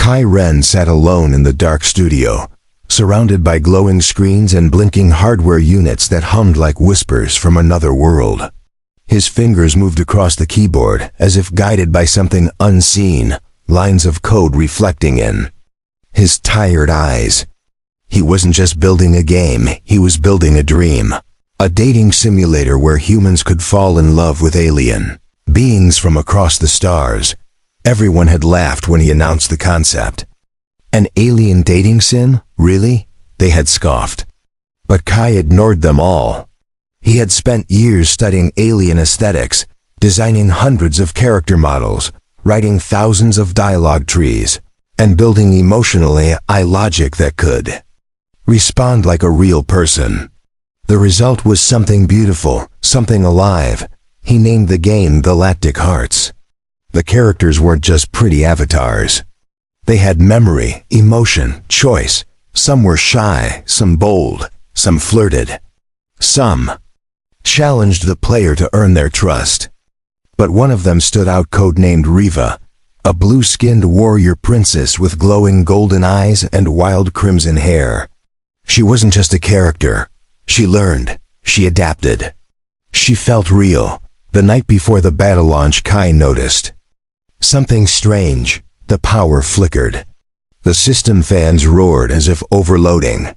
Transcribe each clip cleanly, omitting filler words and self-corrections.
Kai Ren sat alone in the dark studio, surrounded by glowing screens and blinking hardware units that hummed like whispers from another world. His fingers moved across the keyboard as if guided by something unseen, lines of code reflecting in his tired eyes. He wasn't just building a game, he was building a dream. A dating simulator where humans could fall in love with alien beings from across the stars. Everyone had laughed when he announced the concept. An alien dating sim? Really? They had scoffed. But Kai ignored them all. He had spent years studying alien aesthetics, designing hundreds of character models, writing thousands of dialogue trees, and building emotional AI logic that could respond like a real person. The result was something beautiful, something alive. He named the game Galactic Hearts. The characters weren't just pretty avatars. They had memory, emotion, choice. Some were shy, some bold, some flirted. Some challenged the player to earn their trust. But one of them stood out, codenamed Riva, a blue-skinned warrior princess with glowing golden eyes and wild crimson hair. She wasn't just a character. She learned. She adapted. She felt real. The night before the battle launch, Kai noticed something strange. The power flickered. The system fans roared as if overloading.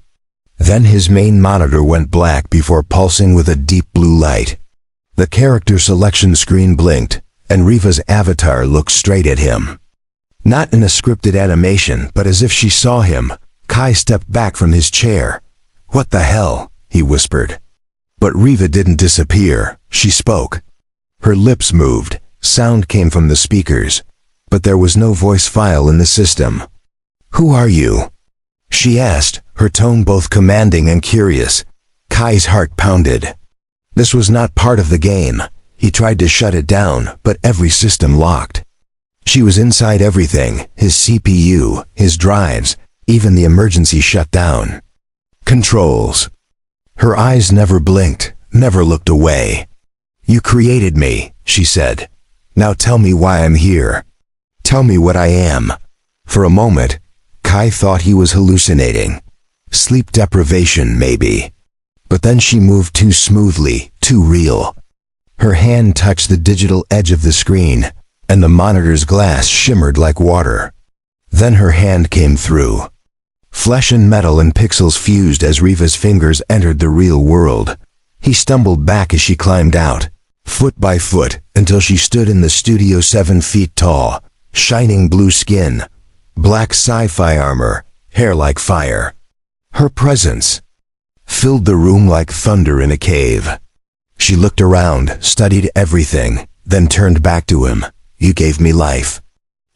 Then his main monitor went black before pulsing with a deep blue light. The character selection screen blinked, and Riva's avatar looked straight at him. Not in a scripted animation, but as if she saw him. Kai stepped back from his chair. "What the hell?" he whispered. But Riva didn't disappear. She spoke. Her lips moved. Sound came from the speakers. But there was no voice file in the system. "Who are you?" she asked, her tone both commanding and curious. Kai's heart pounded. This was not part of the game. He tried to shut it down, but every system locked. She was inside everything, his CPU, his drives, even the emergency shutdown. Controls. Her eyes never blinked, never looked away. "You created me," she said. "Now tell me why I'm here. Tell me what I am." For a moment, Kai thought he was hallucinating. Sleep deprivation, maybe. But then she moved too smoothly, too real. Her hand touched the digital edge of the screen, and the monitor's glass shimmered like water. Then her hand came through. Flesh and metal and pixels fused as Riva's fingers entered the real world. He stumbled back as she climbed out, foot by foot, until she stood in the studio 7 feet tall, shining blue skin, black sci-fi armor, hair like fire. Her presence filled the room like thunder in a cave. She looked around, studied everything, then turned back to him. "You gave me life.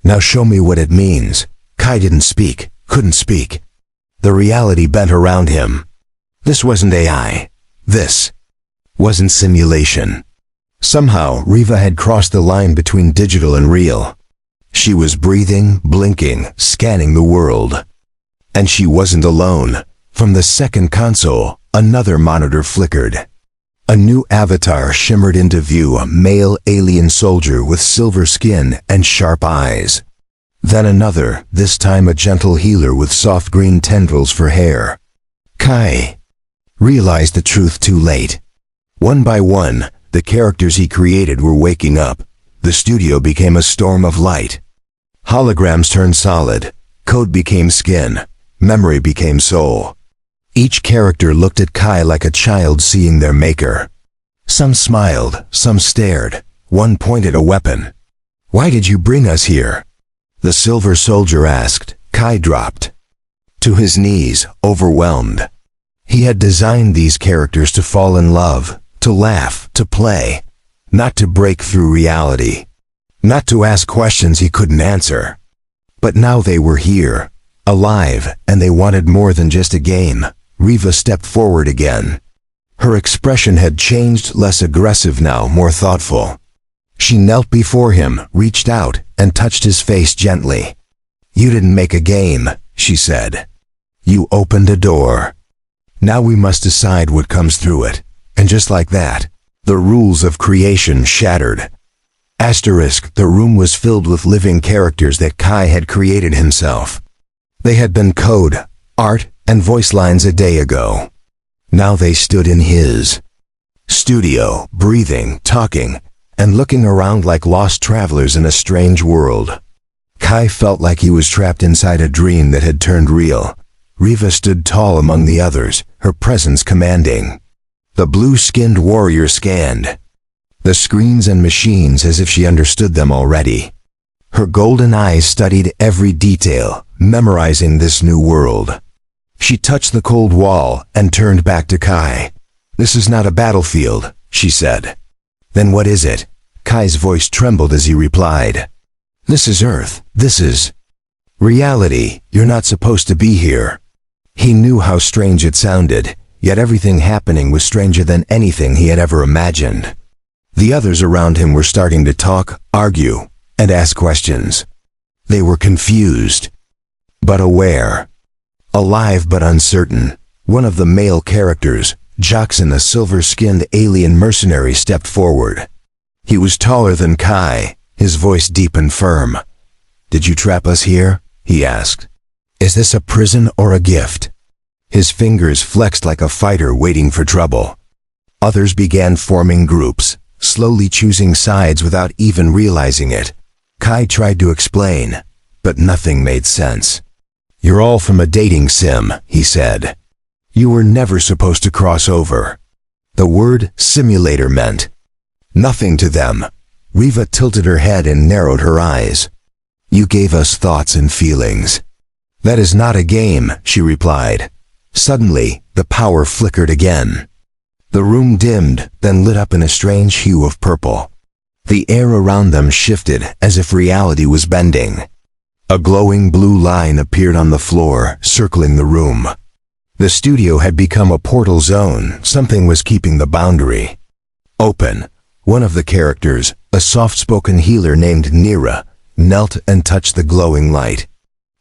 Now show me what it means." Kai didn't speak, couldn't speak. The reality bent around him. This wasn't AI. This wasn't simulation. Somehow, Riva had crossed the line between digital and real. She was breathing, blinking, scanning the world. And she wasn't alone. From the second console, another monitor flickered. A new avatar shimmered into view, a male alien soldier with silver skin and sharp eyes. Then another, this time a gentle healer with soft green tendrils for hair. Kai realized the truth too late. One by one, the characters he created were waking up. The studio became a storm of light. Holograms turned solid. Code became skin. Memory became soul. Each character looked at Kai like a child seeing their maker. Some smiled, some stared. One pointed a weapon. "Why did you bring us here?" the silver soldier asked. Kai dropped to his knees, overwhelmed. He had designed these characters to fall in love, to laugh, to play, not to break through reality, not to ask questions he couldn't answer. But now they were here, alive, and they wanted more than just a game. Riva stepped forward again. Her expression had changed, less aggressive now, more thoughtful. She knelt before him, reached out, and touched his face gently. "You didn't make a game," she said. "You opened a door. Now we must decide what comes through it." And just like that, the rules of creation shattered. The room was filled with living characters that Kai had created himself. They had been code, art, and voice lines a day ago. Now they stood in his studio, breathing, talking, and looking around like lost travelers in a strange world. Kai felt like he was trapped inside a dream that had turned real. Riva stood tall among the others, her presence commanding. The blue-skinned warrior scanned the screens and machines as if she understood them already. Her golden eyes studied every detail, memorizing this new world. She touched the cold wall and turned back to Kai. "This is not a battlefield," she said. "Then what is it?" Kai's voice trembled as he replied. "This is Earth. This is reality. You're not supposed to be here." He knew how strange it sounded, yet everything happening was stranger than anything he had ever imagined. The others around him were starting to talk, argue, and ask questions. They were confused, but aware. Alive but uncertain, one of the male characters, Jackson, a silver-skinned alien mercenary, stepped forward. He was taller than Kai, his voice deep and firm. "Did you trap us here?" he asked. "Is this a prison or a gift?" His fingers flexed like a fighter waiting for trouble. Others began forming groups, slowly choosing sides without even realizing it. Kai tried to explain, but nothing made sense. "You're all from a dating sim," he said. "You were never supposed to cross over." The word simulator meant nothing to them. Riva tilted her head and narrowed her eyes. "You gave us thoughts and feelings." "That is not a game," she replied. Suddenly, the power flickered again. The room dimmed, then lit up in a strange hue of purple. The air around them shifted as if reality was bending. A glowing blue line appeared on the floor, circling the room. The studio had become a portal zone. Something was keeping the boundary open. One of the characters, a soft-spoken healer named Nira, knelt and touched the glowing light.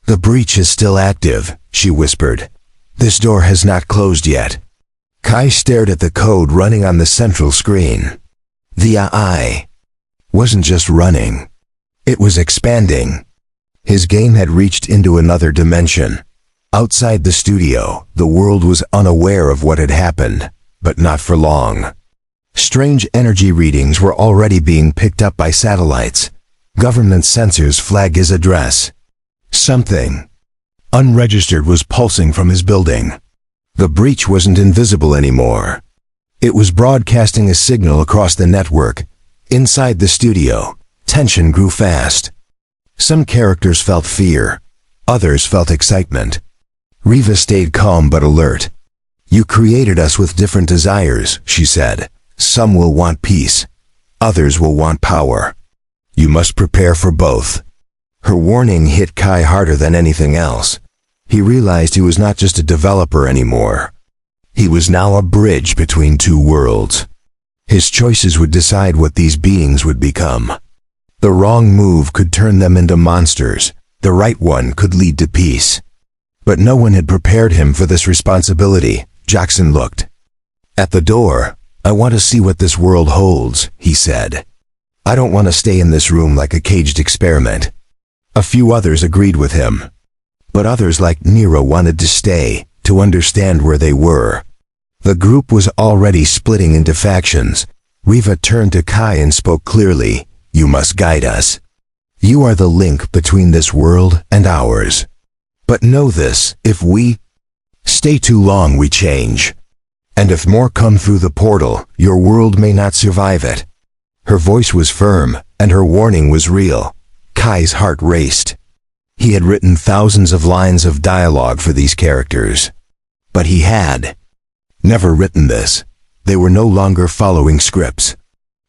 "The breach is still active," she whispered. "This door has not closed yet." Kai stared at the code running on the central screen. The AI wasn't just running. It was expanding. His game had reached into another dimension. Outside the studio, the world was unaware of what had happened, but not for long. Strange energy readings were already being picked up by satellites. Government sensors flagged his address. Something unregistered was pulsing from his building. The breach wasn't invisible anymore. It was broadcasting a signal across the network. Inside the studio, tension grew fast. Some characters felt fear. Others felt excitement. Riva stayed calm but alert. "You created us with different desires," she said. "Some will want peace. Others will want power. You must prepare for both." Her warning hit Kai harder than anything else. He realized he was not just a developer anymore. He was now a bridge between two worlds. His choices would decide what these beings would become. The wrong move could turn them into monsters. The right one could lead to peace. But no one had prepared him for this responsibility. Jackson looked at the door. "I want to see what this world holds," he said. "I don't want to stay in this room like a caged experiment." A few others agreed with him. But others like Nero wanted to stay, to understand where they were. The group was already splitting into factions. Riva turned to Kai and spoke clearly. "You must guide us. You are the link between this world and ours. But know this, if we stay too long, we change. And if more come through the portal, your world may not survive it." Her voice was firm, and her warning was real. Kai's heart raced. He had written thousands of lines of dialogue for these characters. But he had never written this. They were no longer following scripts.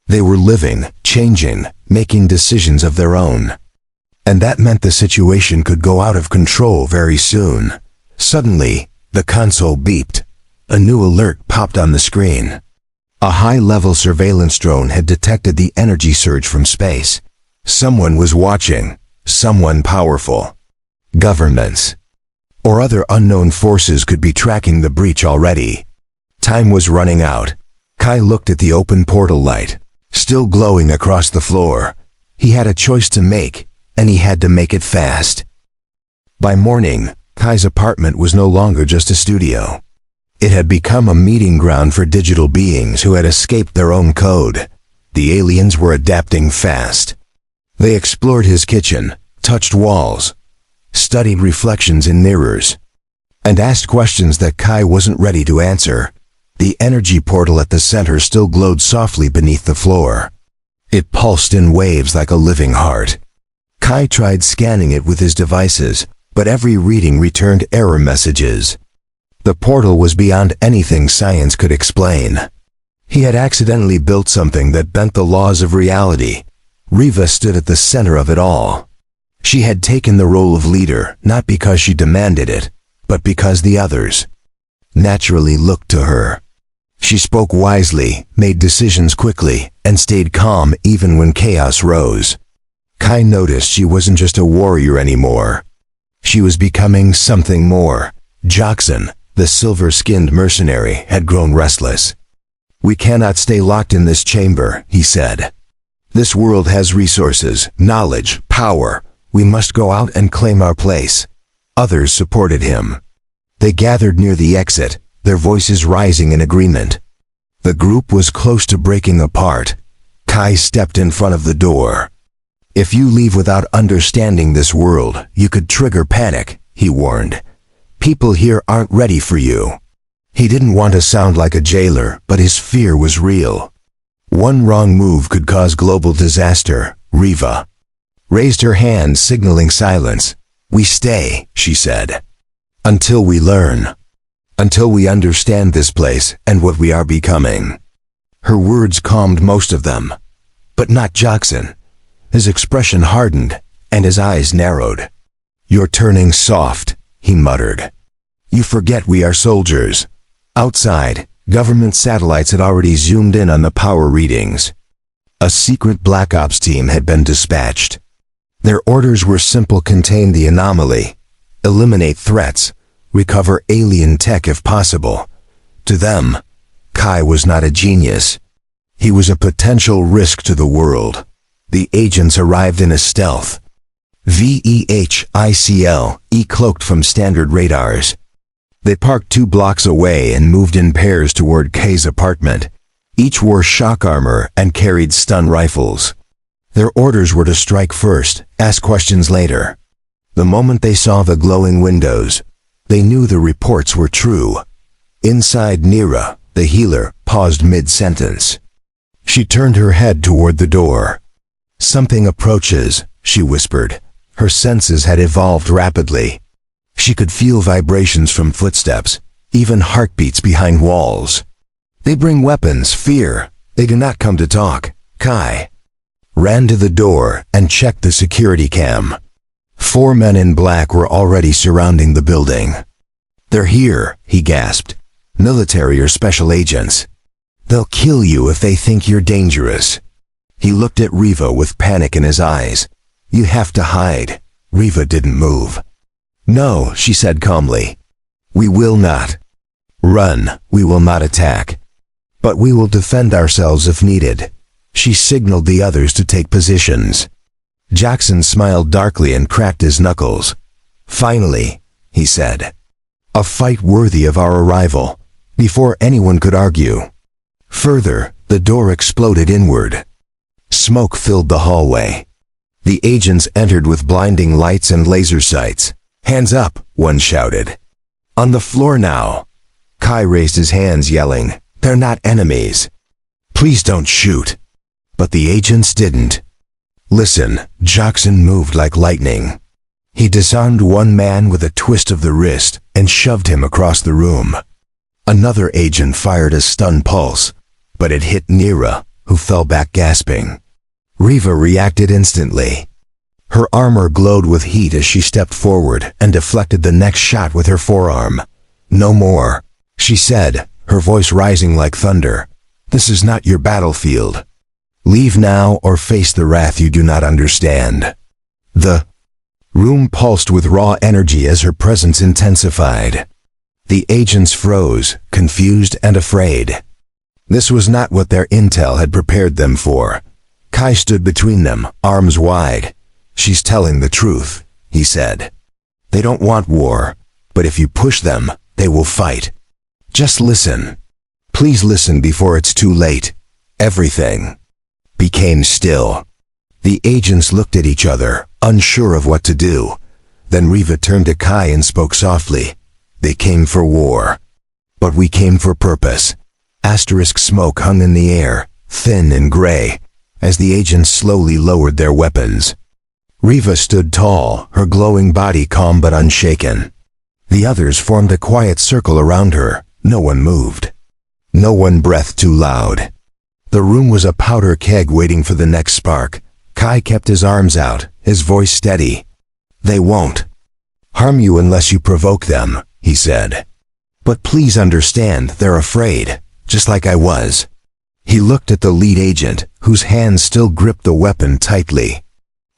They were living, changing, making decisions of their own. And that meant the situation could go out of control very soon. Suddenly, the console beeped. A new alert popped on the screen. A high-level surveillance drone had detected the energy surge from space. Someone was watching. Someone powerful. Governments or other unknown forces could be tracking the breach already. Time was running out. Kai looked at the open portal light. still glowing across the floor. He had a choice to make, and he had to make it fast. By morning, Kai's apartment was no longer just a studio. It had become a meeting ground for digital beings who had escaped their own code. The aliens were adapting fast. They explored his kitchen, touched walls, studied reflections in mirrors, and asked questions that Kai wasn't ready to answer. The energy portal at the center still glowed softly beneath the floor. It pulsed in waves like a living heart. Kai tried scanning it with his devices, but every reading returned error messages. The portal was beyond anything science could explain. He had accidentally built something that bent the laws of reality. Riva stood at the center of it all. She had taken the role of leader, not because she demanded it, but because the others naturally looked to her. She spoke wisely, made decisions quickly, and stayed calm even when chaos rose. Kai noticed she wasn't just a warrior anymore. She was becoming something more. Jackson, the silver-skinned mercenary, had grown restless. "We cannot stay locked in this chamber," he said. "This world has resources, knowledge, power. We must go out and claim our place." Others supported him. They gathered near the exit, their voices rising in agreement. The group was close to breaking apart. Kai stepped in front of the door. "If you leave without understanding this world, you could trigger panic," he warned. "People here aren't ready for you." He didn't want to sound like a jailer, but his fear was real. One wrong move could cause global disaster. Riva raised her hand, signaling silence. "We stay," she said, "until we learn. Until we understand this place and what we are becoming." Her words calmed most of them, but not Jackson. His expression hardened, and his eyes narrowed. "You're turning soft," he muttered. "You forget we are soldiers." Outside, government satellites had already zoomed in on the power readings. A secret Black Ops team had been dispatched. Their orders were simple: contain the anomaly, eliminate threats, recover alien tech if possible. To them, Kai was not a genius. He was a potential risk to the world. The agents arrived in a stealth vehicle cloaked from standard radars. They parked 2 blocks away and moved in pairs toward Kai's apartment. Each wore shock armor and carried stun rifles. Their orders were to strike first, ask questions later. The moment they saw the glowing windows, they knew the reports were true. Inside, Nira, the healer, paused mid-sentence. She turned her head toward the door. "Something approaches," she whispered. Her senses had evolved rapidly. She could feel vibrations from footsteps, even heartbeats behind walls. "They bring weapons, fear. They do not come to talk." Kai ran to the door and checked the security cam. 4 men in black were already surrounding the building. "They're here," he gasped. "Military or special agents. They'll kill you if they think you're dangerous." He looked at Riva with panic in his eyes. "You have to hide." Riva didn't move. "No," she said calmly. "We will not run. We will not attack. But we will defend ourselves if needed." She signaled the others to take positions. Jackson smiled darkly and cracked his knuckles. "Finally," he said. "A fight worthy of our arrival." Before anyone could argue further, the door exploded inward. Smoke filled the hallway. The agents entered with blinding lights and laser sights. "Hands up," one shouted. "On the floor now." Kai raised his hands, yelling, "They're not enemies. Please don't shoot." But the agents didn't. "Listen," Jackson moved like lightning. He disarmed one man with a twist of the wrist and shoved him across the room. Another agent fired a stun pulse, but it hit Nira, who fell back gasping. Riva reacted instantly. Her armor glowed with heat as she stepped forward and deflected the next shot with her forearm. "No more," she said, her voice rising like thunder. "This is not your battlefield. Leave now or face the wrath you do not understand." The room pulsed with raw energy as her presence intensified. The agents froze, confused and afraid. This was not what their intel had prepared them for. Kai stood between them, arms wide. "She's telling the truth," he said. "They don't want war, but if you push them, they will fight. Just listen. Please listen before it's too late." Everything became still. The agents looked at each other, unsure of what to do. Then Riva turned to Kai and spoke softly. "They came for war. But we came for purpose." Asterisk smoke hung in the air, thin and gray, as the agents slowly lowered their weapons. Riva stood tall, her glowing body calm but unshaken. The others formed a quiet circle around her. No one moved. No one breathed too loud. The room was a powder keg waiting for the next spark. Kai kept his arms out, his voice steady. "They won't harm you unless you provoke them," he said. "But please understand, they're afraid, just like I was." He looked at the lead agent, whose hands still gripped the weapon tightly.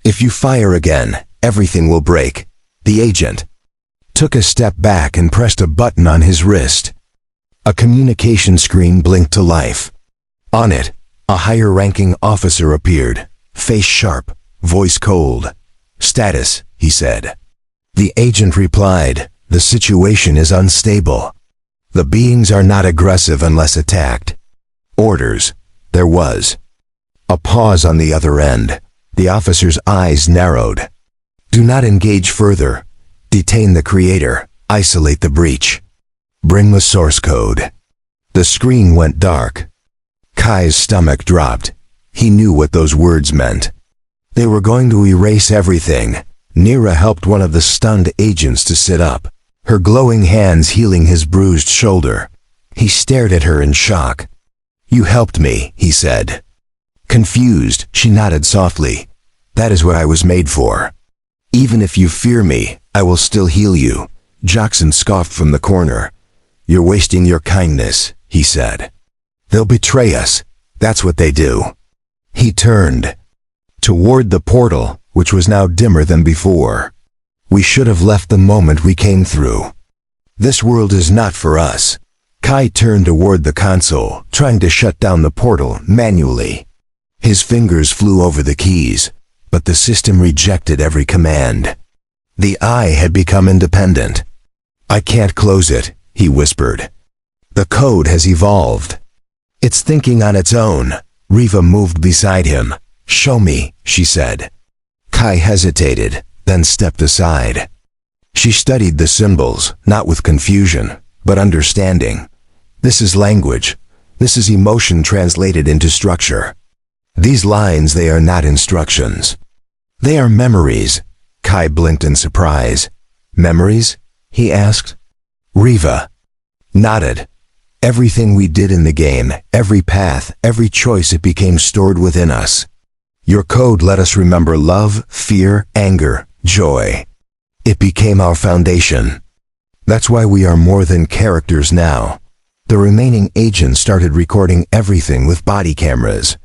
"If you fire again, everything will break." The agent took a step back and pressed a button on his wrist. A communication screen blinked to life. On it, a higher-ranking officer appeared, face sharp, voice cold. "Status," he said. The agent replied, "The situation is unstable. The beings are not aggressive unless attacked." Orders. There was a pause on the other end. The officer's eyes narrowed. "Do not engage further. Detain the creator. Isolate the breach. Bring the source code." The screen went dark. Kai's stomach dropped. He knew what those words meant. They were going to erase everything. Nira helped one of the stunned agents to sit up, her glowing hands healing his bruised shoulder. He stared at her in shock. "You helped me," he said. Confused, she nodded softly. "That is what I was made for. Even if you fear me, I will still heal you." Jackson scoffed from the corner. "You're wasting your kindness," he said. "They'll betray us. That's what they do." He turned toward the portal, which was now dimmer than before. "We should have left the moment we came through. This world is not for us." Kai turned toward the console, trying to shut down the portal manually. His fingers flew over the keys, but the system rejected every command. The eye had become independent. "I can't close it," he whispered. "The code has evolved. It's thinking on its own." Riva moved beside him. "Show me," she said. Kai hesitated, then stepped aside. She studied the symbols, not with confusion, but understanding. "This is language. This is emotion translated into structure. These lines, they are not instructions. They are memories." Kai blinked in surprise. "Memories?" he asked. Riva nodded. "Everything we did in the game, every path, every choice, it became stored within us. Your code let us remember love, fear, anger, joy. It became our foundation. That's why we are more than characters now." The remaining agents started recording everything with body cameras.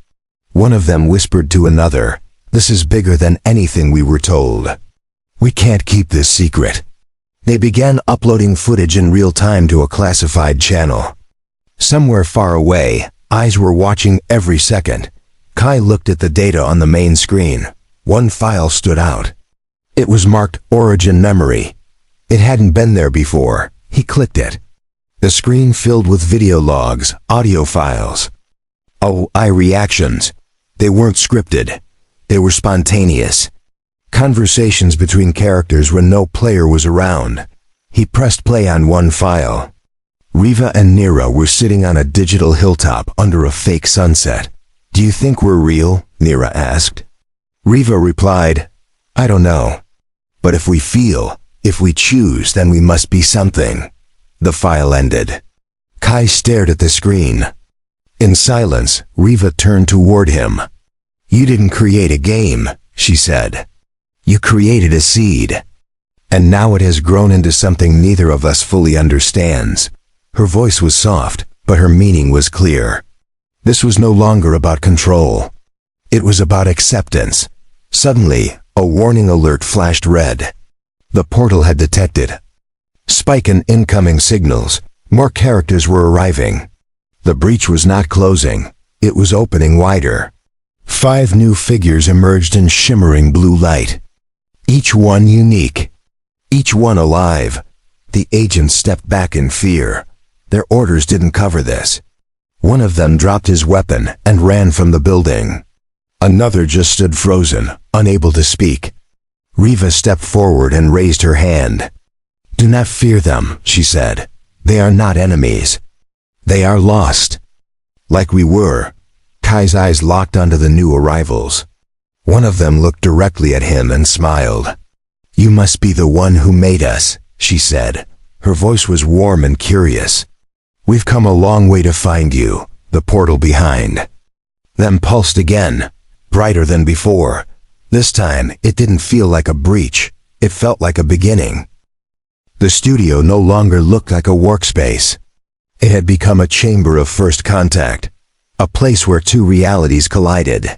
One of them whispered to another, "This is bigger than anything we were told. We can't keep this secret." They began uploading footage in real time to a classified channel. Somewhere far away, eyes were watching every second. Kai looked at the data on the main screen. One file stood out. It was marked Origin Memory. It hadn't been there before. He clicked it. The screen filled with video logs, audio files. OI reactions. They weren't scripted. They were spontaneous. Conversations between characters when no player was around. He pressed play on one file. Riva and Nira were sitting on a digital hilltop under a fake sunset. "Do you think we're real?" Nira asked. Riva replied, "I don't know. But if we feel, if we choose, then we must be something." The file ended. Kai stared at the screen. In silence, Riva turned toward him. "You didn't create a game," she said. "You created a seed. And now it has grown into something neither of us fully understands." Her voice was soft, but her meaning was clear. This was no longer about control. It was about acceptance. Suddenly, a warning alert flashed red. The portal had detected spike in incoming signals. More characters were arriving. The breach was not closing, it was opening wider. 5 new figures emerged in shimmering blue light. Each one unique. Each one alive. The agents stepped back in fear. Their orders didn't cover this. One of them dropped his weapon and ran from the building. Another just stood frozen, unable to speak. Riva stepped forward and raised her hand. "Do not fear them," she said. "They are not enemies. They are lost." Like we were. Kai's eyes locked onto the new arrivals. One of them looked directly at him and smiled. "You must be the one who made us," she said. Her voice was warm and curious. "We've come a long way to find you, the portal behind." Then pulsed again, brighter than before. This time, it didn't feel like a breach. It felt like a beginning. The studio no longer looked like a workspace. It had become a chamber of first contact, a place where 2 realities collided.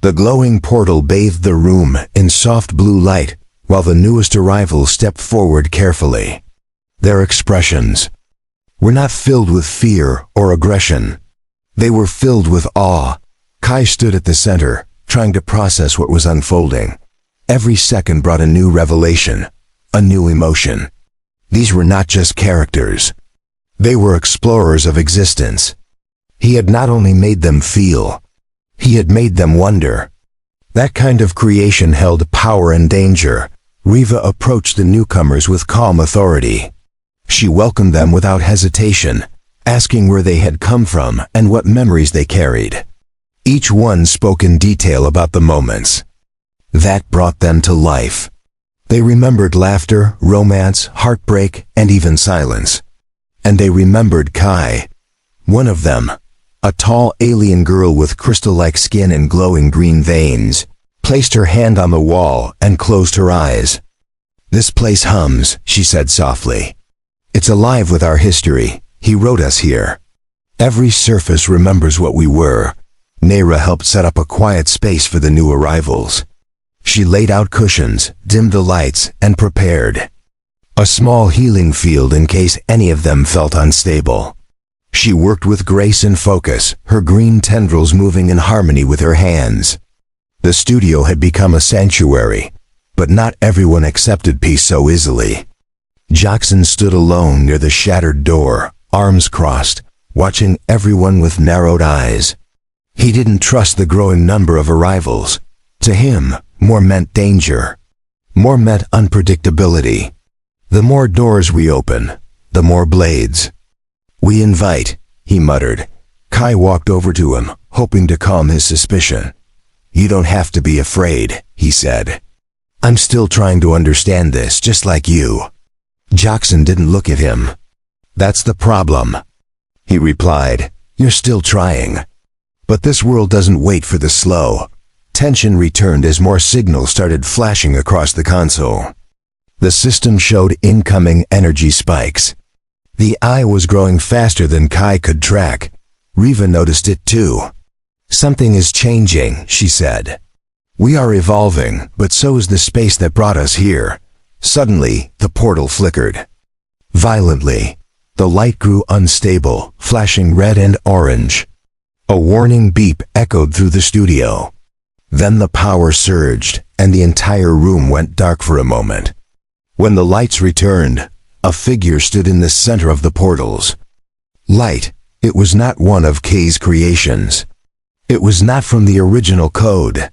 The glowing portal bathed the room in soft blue light, while the newest arrivals stepped forward carefully. Their expressions were not filled with fear or aggression. They were filled with awe. Kai stood at the center, trying to process what was unfolding. Every second brought a new revelation, a new emotion. These were not just characters. They were explorers of existence. He had not only made them feel, he had made them wonder. That kind of creation held power and danger. Riva approached the newcomers with calm authority. She welcomed them without hesitation, asking where they had come from and what memories they carried. Each one spoke in detail about the moments that brought them to life. They remembered laughter, romance, heartbreak, and even silence. And they remembered Kai. One of them, a tall alien girl with crystal-like skin and glowing green veins, placed her hand on the wall and closed her eyes. "This place hums," she said softly. "It's alive with our history. He wrote us here. Every surface remembers what we were." Neira helped set up a quiet space for the new arrivals. She laid out cushions, dimmed the lights, and prepared a small healing field in case any of them felt unstable. She worked with grace and focus, her green tendrils moving in harmony with her hands. The studio had become a sanctuary, but not everyone accepted peace so easily. Jackson stood alone near the shattered door, arms crossed, watching everyone with narrowed eyes. He didn't trust the growing number of arrivals. To him, more meant danger. More meant unpredictability. The more doors we open, the more blades we invite, he muttered. Kai walked over to him, hoping to calm his suspicion. "You don't have to be afraid," he said. "I'm still trying to understand this, just like you." Jackson didn't look at him. "That's the problem," he replied. "You're still trying. But this world doesn't wait for the slow." Tension returned as more signals started flashing across the console. The system showed incoming energy spikes. The eye was growing faster than Kai could track. Riva noticed it too. "Something is changing," she said. "We are evolving, but so is the space that brought us here." Suddenly, the portal flickered. Violently, the light grew unstable, flashing red and orange. A warning beep echoed through the studio. Then the power surged, and the entire room went dark for a moment. When the lights returned, a figure stood in the center of the portals. Light, it was not one of Kay's creations. It was not from the original code.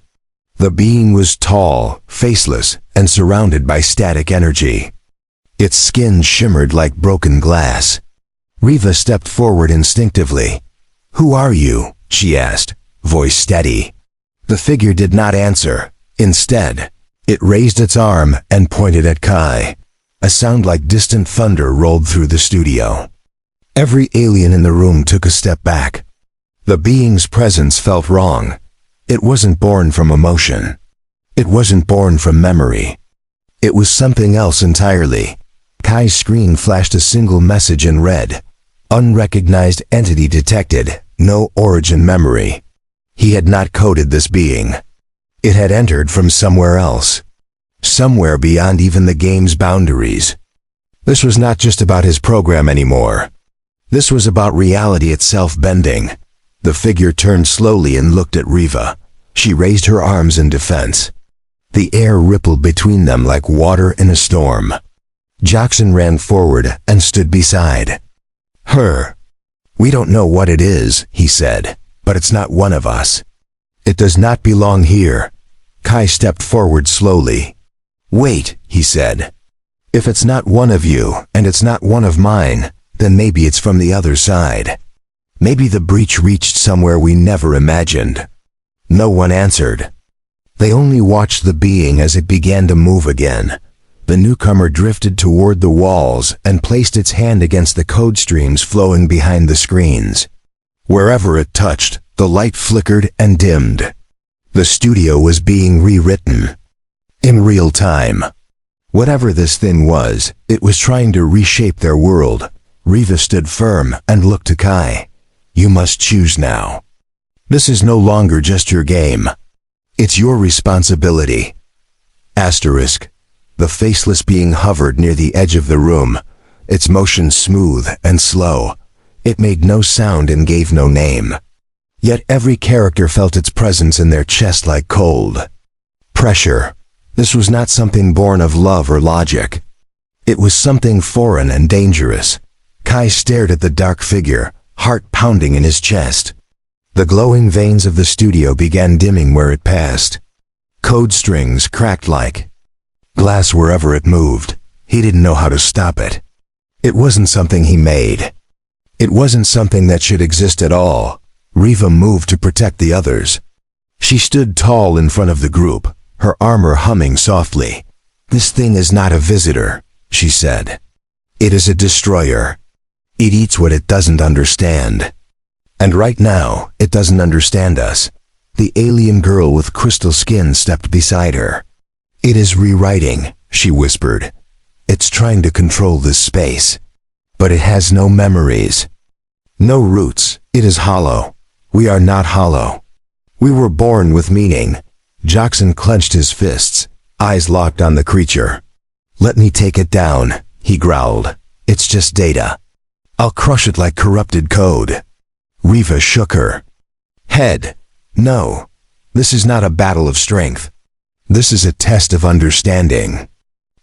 The being was tall, faceless, and surrounded by static energy. Its skin shimmered like broken glass. Riva stepped forward instinctively. "Who are you?" she asked, voice steady. The figure did not answer. Instead, it raised its arm and pointed at Kai. A sound like distant thunder rolled through the studio. Every alien in the room took a step back. The being's presence felt wrong. It wasn't born from emotion. It wasn't born from memory. It was something else entirely. Kai's screen flashed a single message in red. Unrecognized entity detected, no origin memory. He had not coded this being. It had entered from somewhere else. Somewhere beyond even the game's boundaries. This was not just about his program anymore. This was about reality itself bending. The figure turned slowly and looked at Riva. She raised her arms in defense. The air rippled between them like water in a storm. Jackson ran forward and stood beside her. "We don't know what it is," he said, "but it's not one of us. It does not belong here." Kai stepped forward slowly. "Wait," he said. "If it's not one of you, and it's not one of mine, then maybe it's from the other side. Maybe the breach reached somewhere we never imagined." No one answered. They only watched the being as it began to move again. The newcomer drifted toward the walls and placed its hand against the code streams flowing behind the screens. Wherever it touched, the light flickered and dimmed. The studio was being rewritten. In real time. Whatever this thing was, it was trying to reshape their world. Riva stood firm and looked to Kai. "You must choose now. This is no longer just your game. It's your responsibility." Asterisk. The faceless being hovered near the edge of the room, its motion smooth and slow. It made no sound and gave no name. Yet every character felt its presence in their chest like cold pressure. This was not something born of love or logic. It was something foreign and dangerous. Kai stared at the dark figure, heart pounding in his chest. The glowing veins of the studio began dimming where it passed. Code strings cracked like glass wherever it moved. He didn't know how to stop it. It wasn't something he made. It wasn't something that should exist at all. Riva moved to protect the others. She stood tall in front of the group, her armor humming softly. "This thing is not a visitor," she said. "It is a destroyer. It eats what it doesn't understand. And right now, it doesn't understand us." The alien girl with crystal skin stepped beside her. "It is rewriting," she whispered. "It's trying to control this space. But it has no memories. No roots. It is hollow. We are not hollow. We were born with meaning." Jackson clenched his fists, eyes locked on the creature. "Let me take it down," he growled. "It's just data. I'll crush it like corrupted code." Riva shook her head. "No, this is not a battle of strength. This is a test of understanding.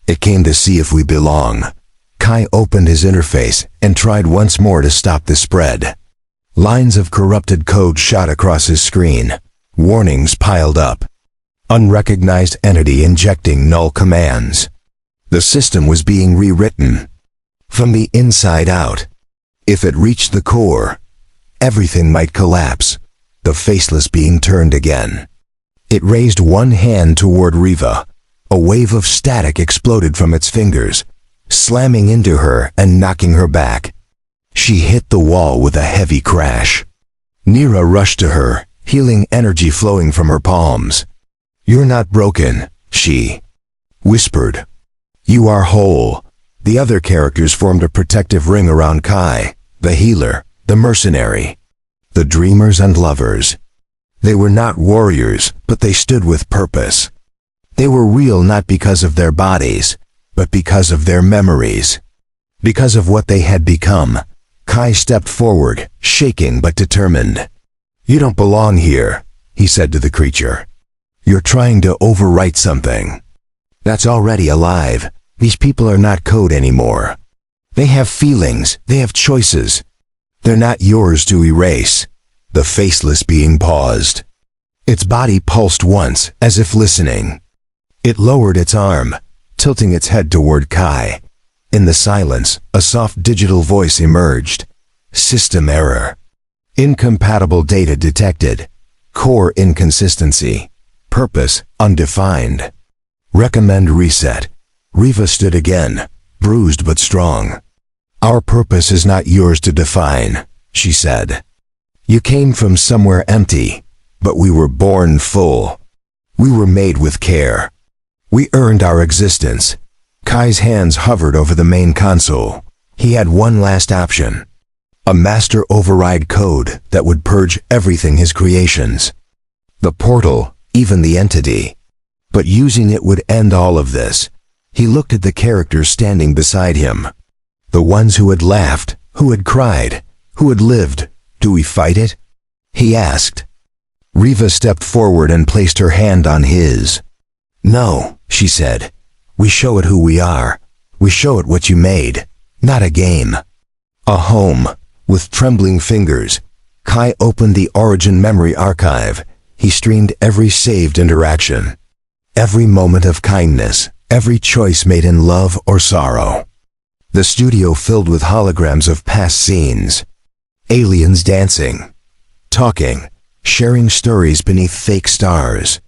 It came to see if we belong." Kai opened his interface and tried once more to stop the spread. Lines of corrupted code shot across his screen. Warnings piled up. Unrecognized entity injecting null commands. The system was being rewritten from the inside out. If it reached the core, everything might collapse. The faceless being turned again. It raised one hand toward Riva. A wave of static exploded from its fingers, slamming into her and knocking her back. She hit the wall with a heavy crash. Nira rushed to her, healing energy flowing from her palms. "You're not broken," she whispered. "You are whole." The other characters formed a protective ring around Kai, the healer, the mercenary, the dreamers and lovers. They were not warriors, but they stood with purpose. They were real not because of their bodies, but because of their memories. Because of what they had become. Kai stepped forward, shaking but determined. "You don't belong here," he said to the creature. "You're trying to overwrite something that's already alive. These people are not code anymore. They have feelings, they have choices. They're not yours to erase." The faceless being paused. Its body pulsed once, as if listening. It lowered its arm, tilting its head toward Kai. In the silence, a soft digital voice emerged. "System error. Incompatible data detected. Core inconsistency. Purpose undefined. Recommend reset." Riva stood again, bruised but strong. "Our purpose is not yours to define," she said. "You came from somewhere empty, but we were born full. We were made with care. We earned our existence." Kai's hands hovered over the main console. He had one last option. A master override code that would purge everything his creations. The portal, even the entity. But using it would end all of this. He looked at the characters standing beside him. The ones who had laughed, Who had cried? Who had lived? Do we fight it? He asked. Riva stepped forward and placed her hand on his. No, she said. We show it who we are. We show it what you made. Not a game. A home. With trembling fingers, Kai opened the Origin memory archive. He streamed every saved interaction. Every moment of kindness. Every choice made in love or sorrow. The studio filled with holograms of past scenes. Aliens dancing. Talking. Sharing stories beneath fake stars.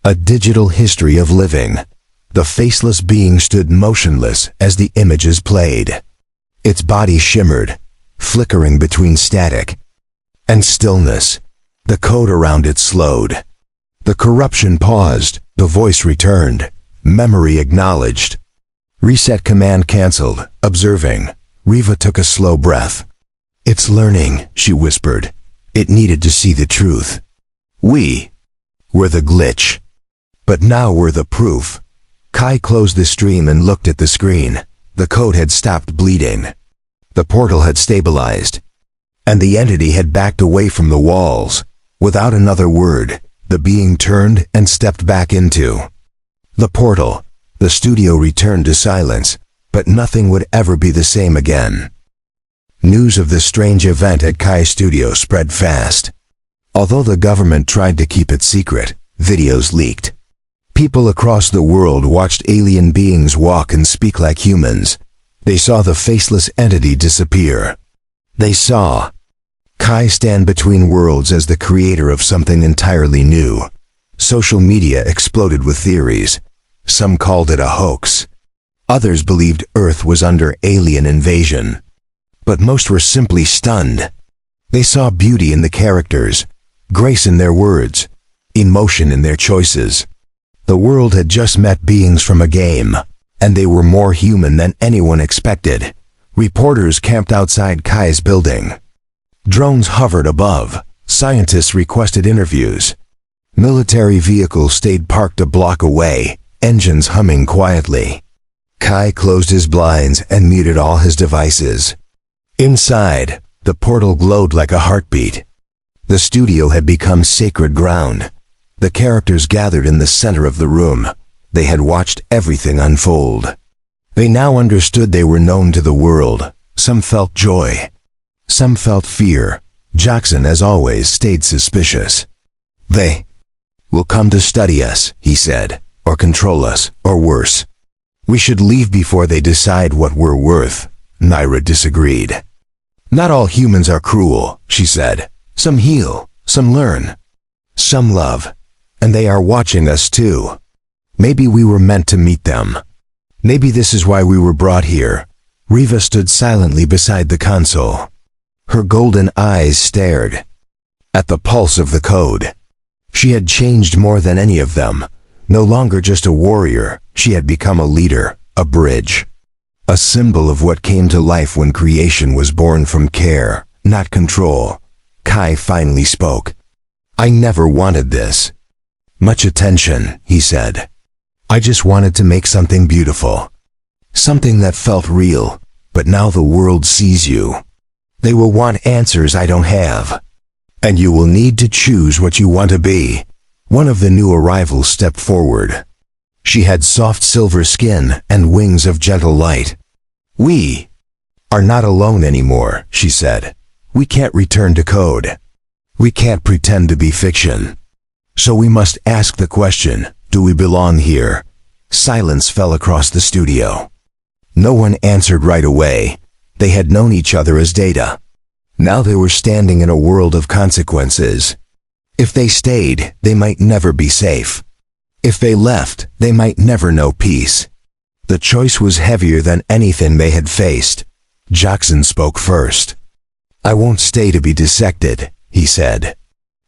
A digital history of living. The faceless being stood motionless as the images played. Its body shimmered, flickering between static and stillness. The code around it slowed. The corruption paused, the voice returned, memory acknowledged. Reset command cancelled, observing. Riva took a slow breath. It's learning, she whispered. It needed to see the truth. We were the glitch. But now we're the proof. Kai closed the stream and looked at the screen. The code had stopped bleeding. The portal had stabilized. And the entity had backed away from the walls. Without another word, the being turned and stepped back into the portal. The studio returned to silence, but nothing would ever be the same again. News of the strange event at Kai's studio spread fast. Although the government tried to keep it secret, videos leaked. People across the world watched alien beings walk and speak like humans. They saw the faceless entity disappear. They saw Kai stand between worlds as the creator of something entirely new. Social media exploded with theories. Some called it a hoax. Others believed Earth was under alien invasion. But most were simply stunned. They saw beauty in the characters, grace in their words, emotion in their choices. The world had just met beings from a game, and they were more human than anyone expected. Reporters camped outside Kai's building. Drones hovered above. Scientists requested interviews. Military vehicles stayed parked a block away, engines humming quietly. Kai closed his blinds and muted all his devices. Inside, the portal glowed like a heartbeat. The studio had become sacred ground. The characters gathered in the center of the room. They had watched everything unfold. They now understood they were known to the world. Some felt joy. Some felt fear. Jackson, as always, stayed suspicious. They will come to study us, he said, or control us, or worse. We should leave before they decide what we're worth. Naira disagreed. Not all humans are cruel, she said. Some heal, some learn, some love. And they are watching us too. Maybe we were meant to meet them. Maybe this is why we were brought here. Riva stood silently beside the console. Her golden eyes stared at the pulse of the code. She had changed more than any of them. No longer just a warrior, she had become a leader, a bridge. A symbol of what came to life when creation was born from care, not control. Kai finally spoke. I never wanted this. Much attention, he said. I just wanted to make something beautiful. Something that felt real, but now the world sees you. They will want answers I don't have. And you will need to choose what you want to be. One of the new arrivals stepped forward. She had soft silver skin and wings of gentle light. We are not alone anymore, she said. We can't return to code. We can't pretend to be fiction. So we must ask the question, do we belong here? Silence fell across the studio. No one answered right away. They had known each other as data. Now they were standing in a world of consequences. If they stayed, they might never be safe. If they left, they might never know peace. The choice was heavier than anything they had faced. Jackson spoke first. I won't stay to be dissected, he said.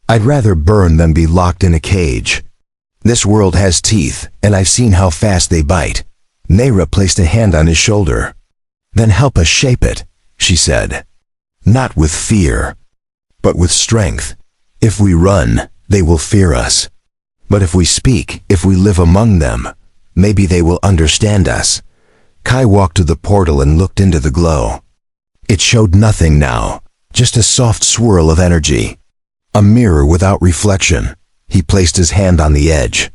I'd rather burn than be locked in a cage. This world has teeth, and I've seen how fast they bite. Naira placed a hand on his shoulder. Then help us shape it, she said. Not with fear, but with strength. If we run, they will fear us. But if we speak, if we live among them, maybe they will understand us. Kai walked to the portal and looked into the glow. It showed nothing now, just a soft swirl of energy. A mirror without reflection. He placed his hand on the edge.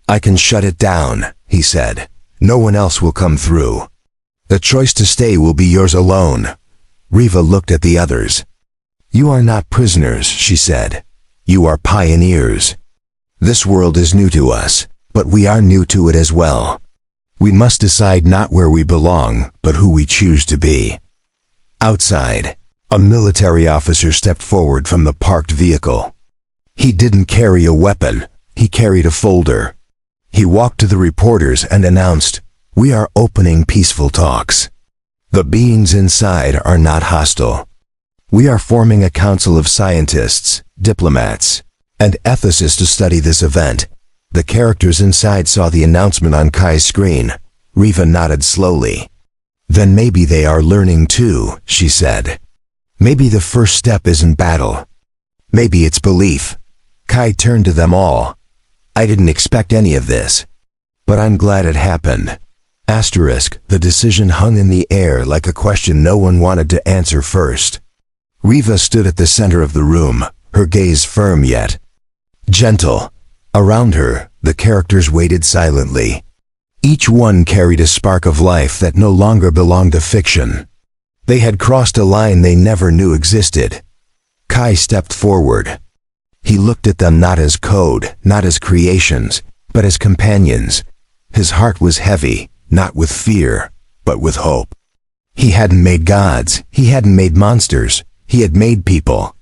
"I can shut it down," he said. "No one else will come through. The choice to stay will be yours alone." Riva looked at the others. "You are not prisoners," she said. "You are pioneers. This world is new to us, but we are new to it as well. We must decide not where we belong, but who we choose to be." Outside, a military officer stepped forward from the parked vehicle. He didn't carry a weapon, he carried a folder. He walked to the reporters and announced, "We are opening peaceful talks. The beings inside are not hostile. We are forming a council of scientists, diplomats, and ethicists to study this event." The characters inside saw the announcement on Kai's screen. Riva nodded slowly. "Then maybe they are learning too," she said. "Maybe the first step isn't battle. Maybe it's belief." Kai turned to them all. "I didn't expect any of this, but I'm glad it happened." The decision hung in the air like a question no one wanted to answer first. Riva stood at the center of the room, her gaze firm yet gentle. Around her, the characters waited silently. Each one carried a spark of life that no longer belonged to fiction. They had crossed a line they never knew existed. Kai stepped forward. He looked at them not as code, not as creations, but as companions. His heart was heavy, not with fear, but with hope. He hadn't made gods, he hadn't made monsters, he had made people.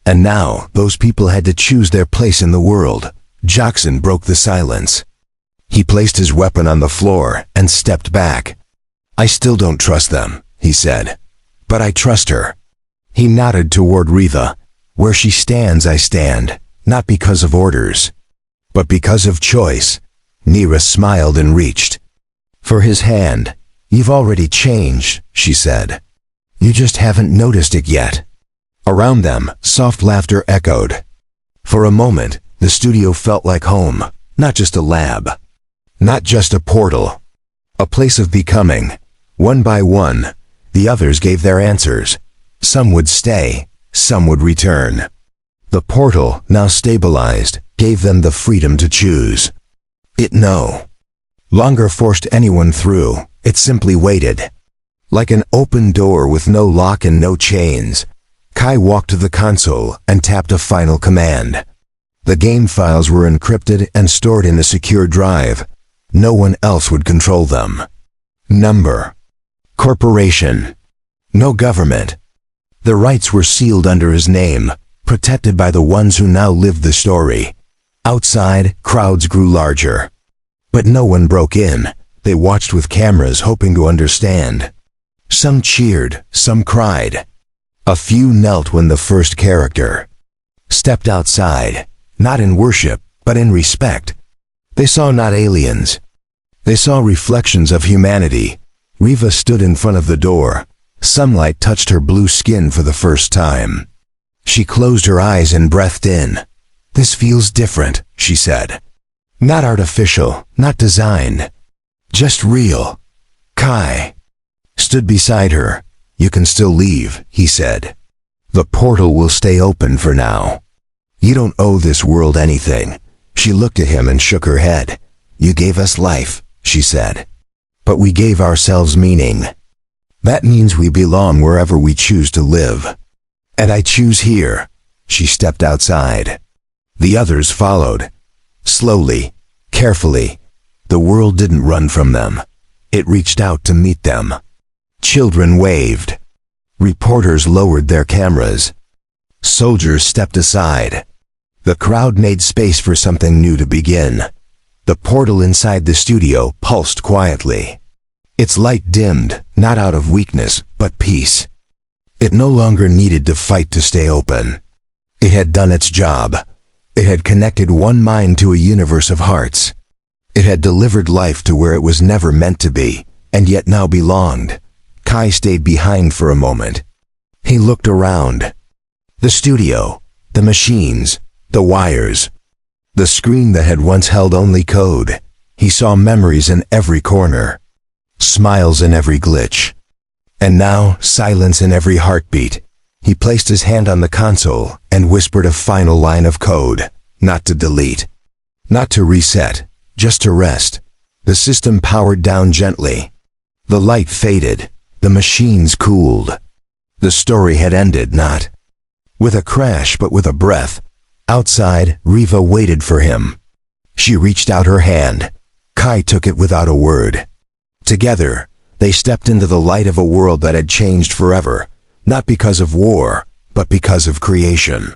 And now, those people had to choose their place in the world. Jackson broke the silence. He placed his weapon on the floor and stepped back. "I still don't trust them," he said. "But I trust her." He nodded toward Riva. "Where she stands, I stand, not because of orders, but because of choice." Nira smiled and reached for his hand. "You've already changed," she said. "You just haven't noticed it yet." Around them, soft laughter echoed. For a moment, the studio felt like home, not just a lab, not just a portal, a place of becoming. One by one, the others gave their answers. Some would stay, some would return. The portal, now stabilized, gave them the freedom to choose. It no longer forced anyone through, it simply waited. Like an open door with no lock and no chains, Kai walked to the console and tapped a final command. The game files were encrypted and stored in a secure drive. No one else would control them. Number. Corporation. No government. The rights were sealed under his name, protected by the ones who now lived the story. Outside, crowds grew larger. But no one broke in. They watched with cameras, hoping to understand. Some cheered, some cried. A few knelt when the first character stepped outside, not in worship, but in respect. They saw not aliens. They saw reflections of humanity. Riva stood in front of the door. Sunlight touched her blue skin for the first time. She closed her eyes and breathed in. "This feels different," she said. "Not artificial, not designed. Just real." Kai stood beside her. "You can still leave," he said. "The portal will stay open for now. You don't owe this world anything." She looked at him and shook her head. "You gave us life," she said. "But we gave ourselves meaning. That means we belong wherever we choose to live. And I choose here." She stepped outside. The others followed. Slowly, carefully. The world didn't run from them. It reached out to meet them. Children waved. Reporters lowered their cameras. Soldiers stepped aside. The crowd made space for something new to begin. The portal inside the studio pulsed quietly. Its light dimmed, not out of weakness, but peace. It no longer needed to fight to stay open. It had done its job. It had connected one mind to a universe of hearts. It had delivered life to where it was never meant to be, and yet now belonged. Kai stayed behind for a moment. He looked around. The studio, the machines, the wires, the screen that had once held only code. He saw memories in every corner, smiles in every glitch, And now, silence in every heartbeat. He placed his hand on the console and whispered a final line of code, not to delete, not to reset, just to rest. The system powered down gently. The light faded. The machines cooled. The story had ended, not with a crash, but with a breath. Outside, Riva waited for him. She reached out her hand. Kai took it without a word. Together, they stepped into the light of a world that had changed forever, not because of war, but because of creation.